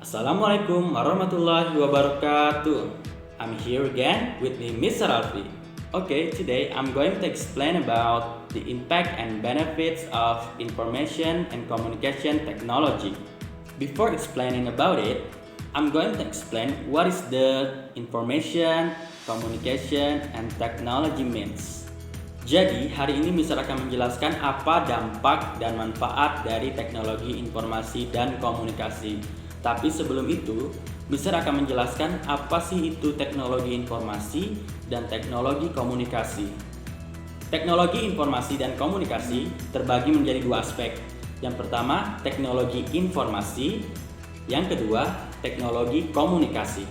Assalamualaikum warahmatullahi wabarakatuh. I'm here again with me, Mr. Alfi. Okay, today I'm going to explain about the impact and benefits of information and communication technology. Before explaining about it, I'm going to explain what is the information, communication, and technology means. Jadi, hari ini Mr. akan menjelaskan apa dampak dan manfaat dari teknologi informasi dan komunikasi. Tapi sebelum itu, Mr. akan menjelaskan apa sih itu teknologi informasi dan teknologi komunikasi. Teknologi informasi dan komunikasi terbagi menjadi dua aspek. Yang pertama, teknologi informasi. Yang kedua, teknologi komunikasi.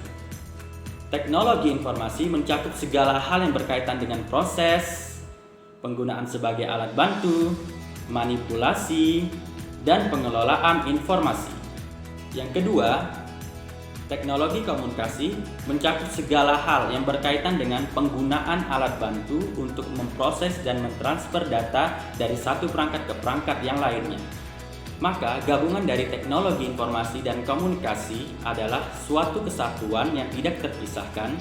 Teknologi informasi mencakup segala hal yang berkaitan dengan proses, penggunaan sebagai alat bantu, manipulasi, dan pengelolaan informasi. Yang kedua, teknologi komunikasi mencakup segala hal yang berkaitan dengan penggunaan alat bantu untuk memproses dan mentransfer data dari satu perangkat ke perangkat yang lainnya. Maka, gabungan dari teknologi informasi dan komunikasi adalah suatu kesatuan yang tidak terpisahkan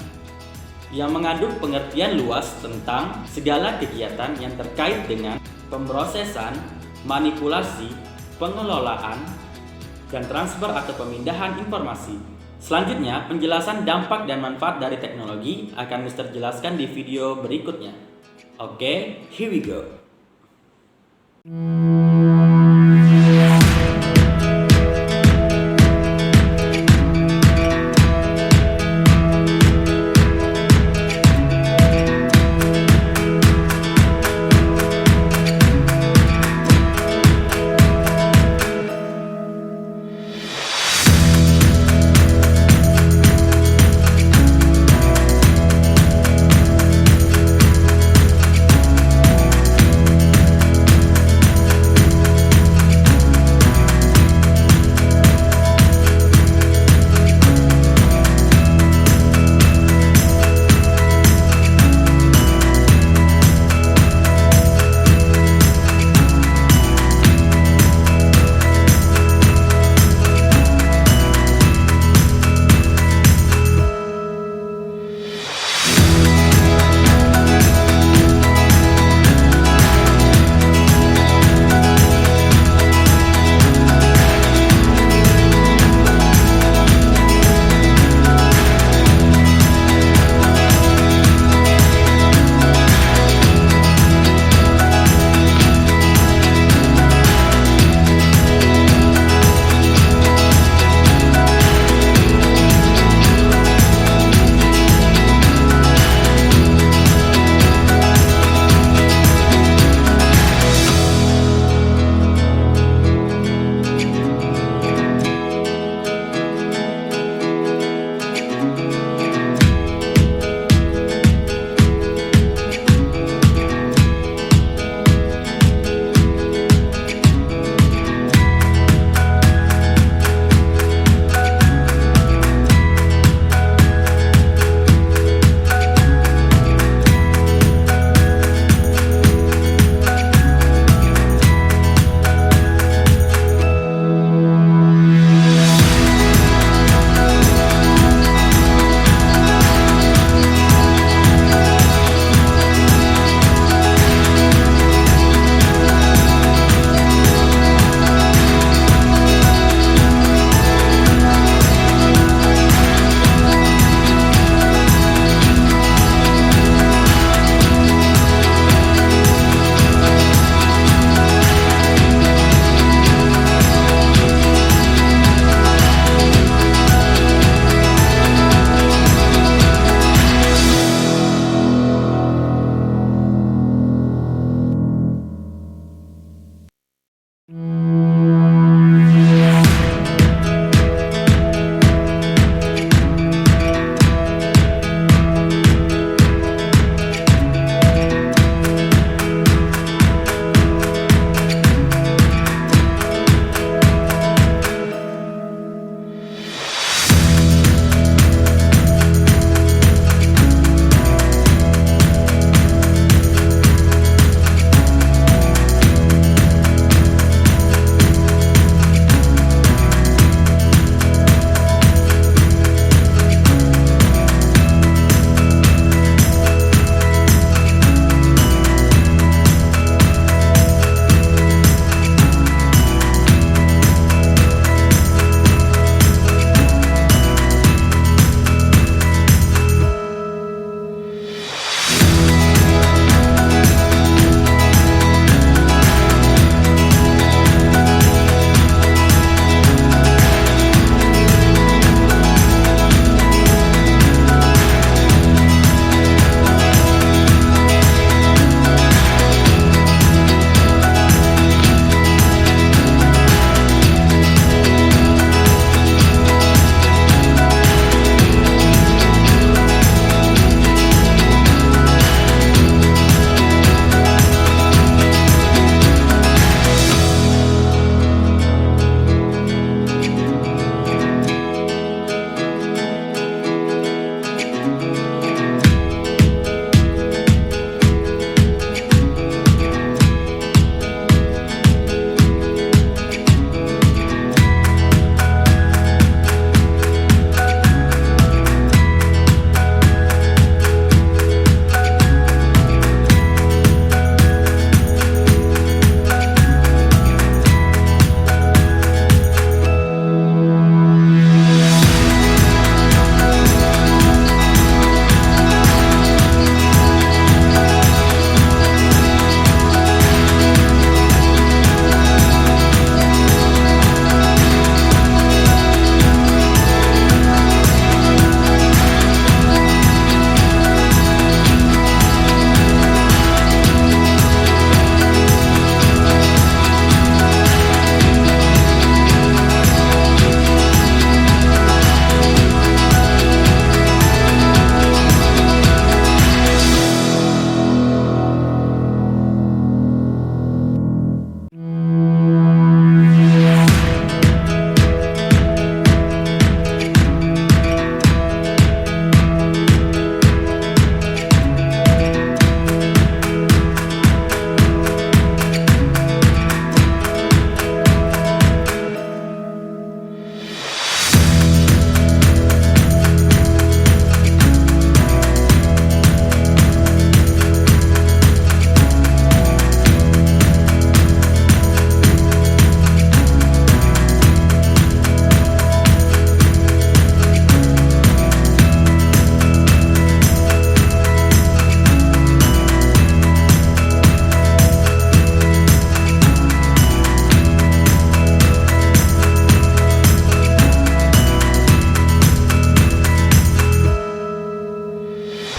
yang mengandung pengertian luas tentang segala kegiatan yang terkait dengan pemrosesan, manipulasi, pengelolaan, dan transfer atau pemindahan informasi. Selanjutnya, penjelasan dampak dan manfaat dari teknologi akan Mr. jelaskan di video berikutnya. Oke, here we go.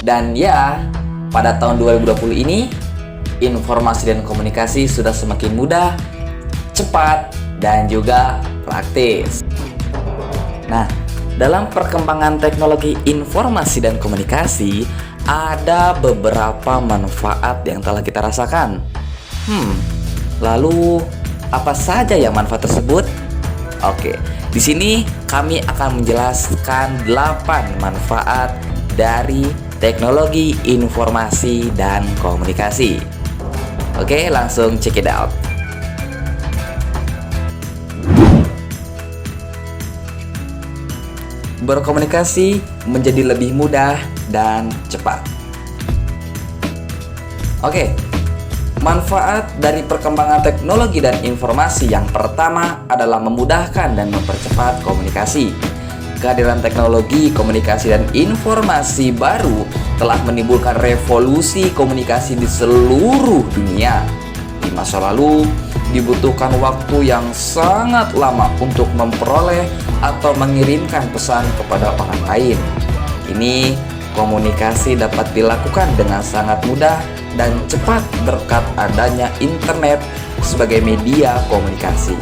Dan ya, pada tahun 2020 ini, informasi dan komunikasi sudah semakin mudah, cepat, dan juga praktis. Nah, dalam perkembangan teknologi informasi dan komunikasi, ada beberapa manfaat yang telah kita rasakan. Lalu apa saja ya manfaat tersebut? Oke, di sini kami akan menjelaskan 8 manfaat dari teknologi informasi dan komunikasi. Oke, langsung check it out. Berkomunikasi menjadi lebih mudah dan cepat. Oke, manfaat dari perkembangan teknologi dan informasi yang pertama adalah memudahkan dan mempercepat komunikasi. Kehadiran teknologi, komunikasi, dan informasi baru telah menimbulkan revolusi komunikasi di seluruh dunia. Di masa lalu, dibutuhkan waktu yang sangat lama untuk memperoleh atau mengirimkan pesan kepada orang lain. Ini komunikasi dapat dilakukan dengan sangat mudah dan cepat berkat adanya internet sebagai media komunikasi.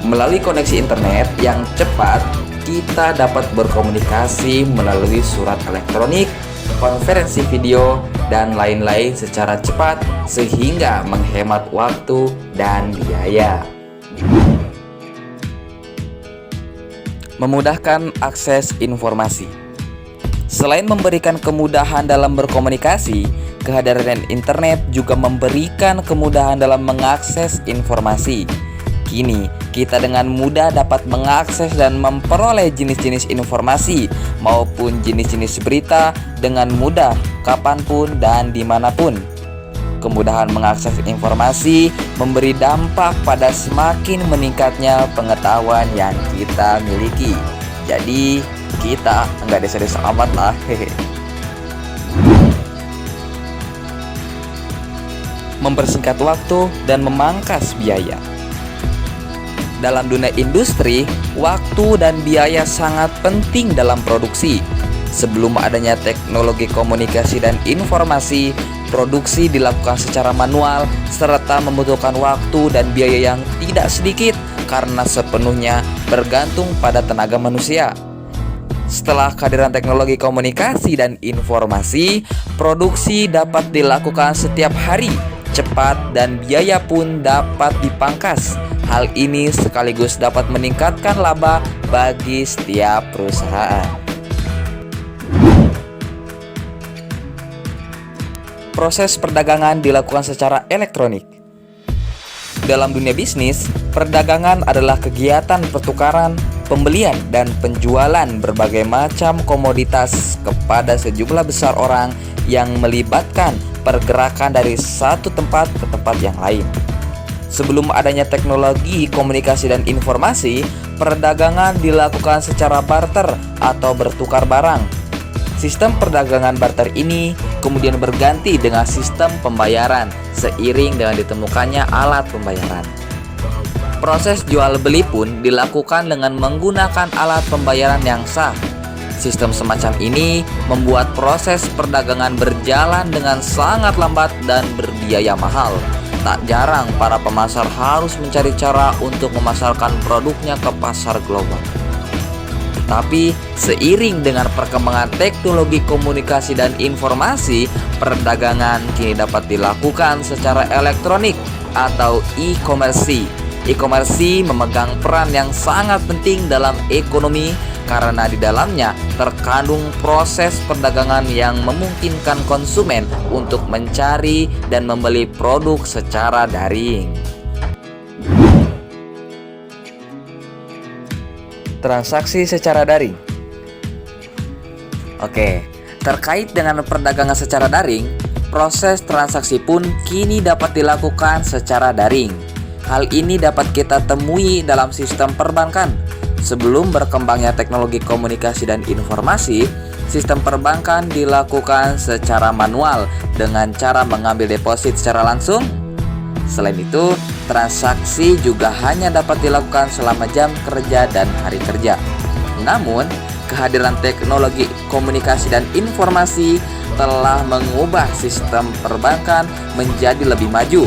Melalui koneksi internet yang cepat, kita dapat berkomunikasi melalui surat elektronik, konferensi video, dan lain-lain secara cepat sehingga menghemat waktu dan biaya. Memudahkan akses informasi. Selain memberikan kemudahan dalam berkomunikasi, kehadiran internet juga memberikan kemudahan dalam mengakses informasi. Kini, kita dengan mudah dapat mengakses dan memperoleh jenis-jenis informasi maupun jenis-jenis berita dengan mudah, kapanpun dan dimanapun. Kemudahan mengakses informasi memberi dampak pada semakin meningkatnya pengetahuan yang kita miliki. Jadi, kita nggak desa-desa amat lah. Mempersingkat waktu dan memangkas biaya. Dalam dunia industri, waktu dan biaya sangat penting dalam produksi. Sebelum adanya teknologi komunikasi dan informasi, produksi dilakukan secara manual serta membutuhkan waktu dan biaya yang tidak sedikit karena sepenuhnya bergantung pada tenaga manusia. Setelah kehadiran teknologi komunikasi dan informasi, produksi dapat dilakukan setiap hari, cepat dan biaya pun dapat dipangkas. Hal ini sekaligus dapat meningkatkan laba bagi setiap perusahaan. Proses perdagangan dilakukan secara elektronik. Dalam dunia bisnis, perdagangan adalah kegiatan pertukaran, pembelian, dan penjualan berbagai macam komoditas kepada sejumlah besar orang yang melibatkan pergerakan dari satu tempat ke tempat yang lain. Sebelum adanya teknologi komunikasi dan informasi, perdagangan dilakukan secara barter atau bertukar barang. Sistem perdagangan barter ini kemudian berganti dengan sistem pembayaran seiring dengan ditemukannya alat pembayaran. Proses jual beli pun dilakukan dengan menggunakan alat pembayaran yang sah. Sistem semacam ini membuat proses perdagangan berjalan dengan sangat lambat dan berbiaya mahal. Tak jarang para pemasar harus mencari cara untuk memasarkan produknya ke pasar global. Tapi seiring dengan perkembangan teknologi komunikasi dan informasi, perdagangan kini dapat dilakukan secara elektronik atau e-commerce. E-commerce memegang peran yang sangat penting dalam ekonomi karena di dalamnya terkandung proses perdagangan yang memungkinkan konsumen untuk mencari dan membeli produk secara daring. Transaksi secara daring. Oke, terkait dengan perdagangan secara daring, proses transaksi pun kini dapat dilakukan secara daring. Hal ini dapat kita temui dalam sistem perbankan. Sebelum berkembangnya teknologi komunikasi dan informasi, sistem perbankan dilakukan secara manual dengan cara mengambil deposit secara langsung. Selain itu, transaksi juga hanya dapat dilakukan selama jam kerja dan hari kerja. Namun, kehadiran teknologi komunikasi dan informasi telah mengubah sistem perbankan menjadi lebih maju.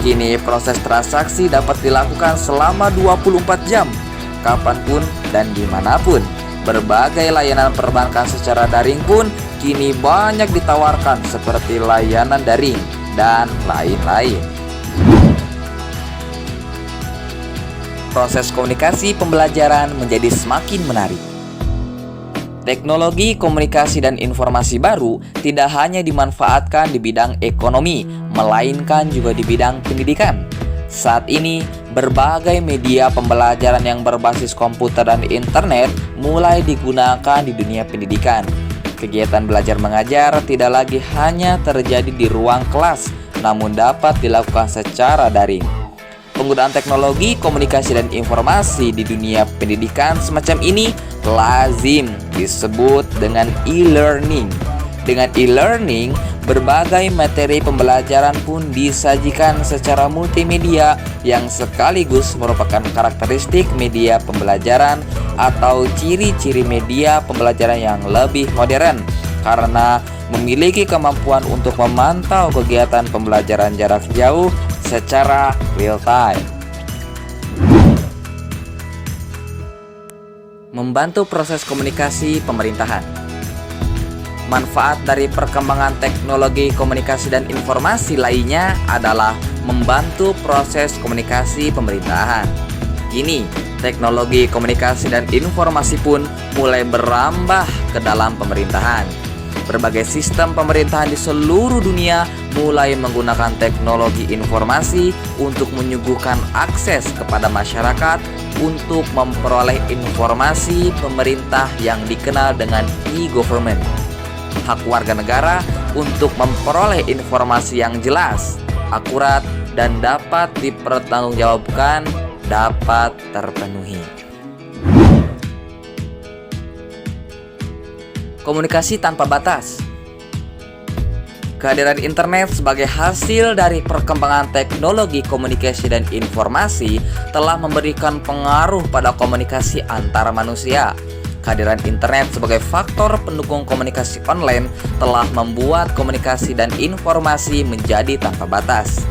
Kini proses transaksi dapat dilakukan selama 24 jam, kapanpun dan dimanapun. Berbagai layanan perbankan secara daring pun kini banyak ditawarkan seperti layanan daring dan lain-lain. Proses komunikasi pembelajaran menjadi semakin menarik. Teknologi komunikasi dan informasi baru tidak hanya dimanfaatkan di bidang ekonomi, melainkan juga di bidang pendidikan. Saat ini, berbagai media pembelajaran yang berbasis komputer dan internet mulai digunakan di dunia pendidikan. Kegiatan belajar mengajar tidak lagi hanya terjadi di ruang kelas, namun dapat dilakukan secara daring. Penggunaan teknologi komunikasi dan informasi di dunia pendidikan semacam ini lazim disebut dengan e-learning. Dengan e-learning, berbagai materi pembelajaran pun disajikan secara multimedia yang sekaligus merupakan karakteristik media pembelajaran atau ciri-ciri media pembelajaran yang lebih modern karena memiliki kemampuan untuk memantau kegiatan pembelajaran jarak jauh secara real time. Membantu proses komunikasi pemerintahan. Manfaat dari perkembangan teknologi komunikasi dan informasi lainnya adalah membantu proses komunikasi pemerintahan. Kini, teknologi komunikasi dan informasi pun mulai berambah ke dalam pemerintahan. Berbagai sistem pemerintahan di seluruh dunia mulai menggunakan teknologi informasi untuk menyuguhkan akses kepada masyarakat untuk memperoleh informasi pemerintah yang dikenal dengan e-government. Hak warga negara untuk memperoleh informasi yang jelas, akurat, dan dapat dipertanggungjawabkan dapat terpenuhi. Komunikasi tanpa batas. Kehadiran internet sebagai hasil dari perkembangan teknologi komunikasi dan informasi telah memberikan pengaruh pada komunikasi antara manusia. Kehadiran internet sebagai faktor pendukung komunikasi online telah membuat komunikasi dan informasi menjadi tanpa batas.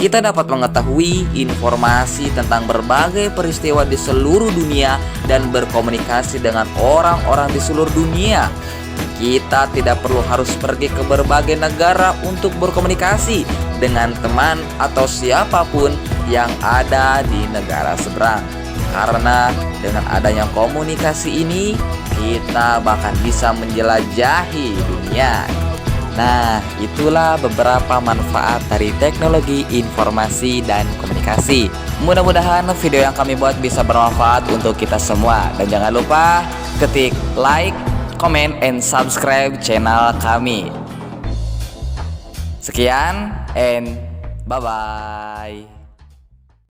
Kita dapat mengetahui informasi tentang berbagai peristiwa di seluruh dunia dan berkomunikasi dengan orang-orang di seluruh dunia. Kita tidak perlu harus pergi ke berbagai negara untuk berkomunikasi dengan teman atau siapapun yang ada di negara seberang. Karena dengan adanya komunikasi ini, kita bahkan bisa menjelajahi dunia. Nah, itulah beberapa manfaat dari teknologi informasi dan komunikasi. Mudah-mudahan video yang kami buat bisa bermanfaat untuk kita semua. Dan jangan lupa ketik like, comment, and subscribe channel kami. Sekian and bye-bye.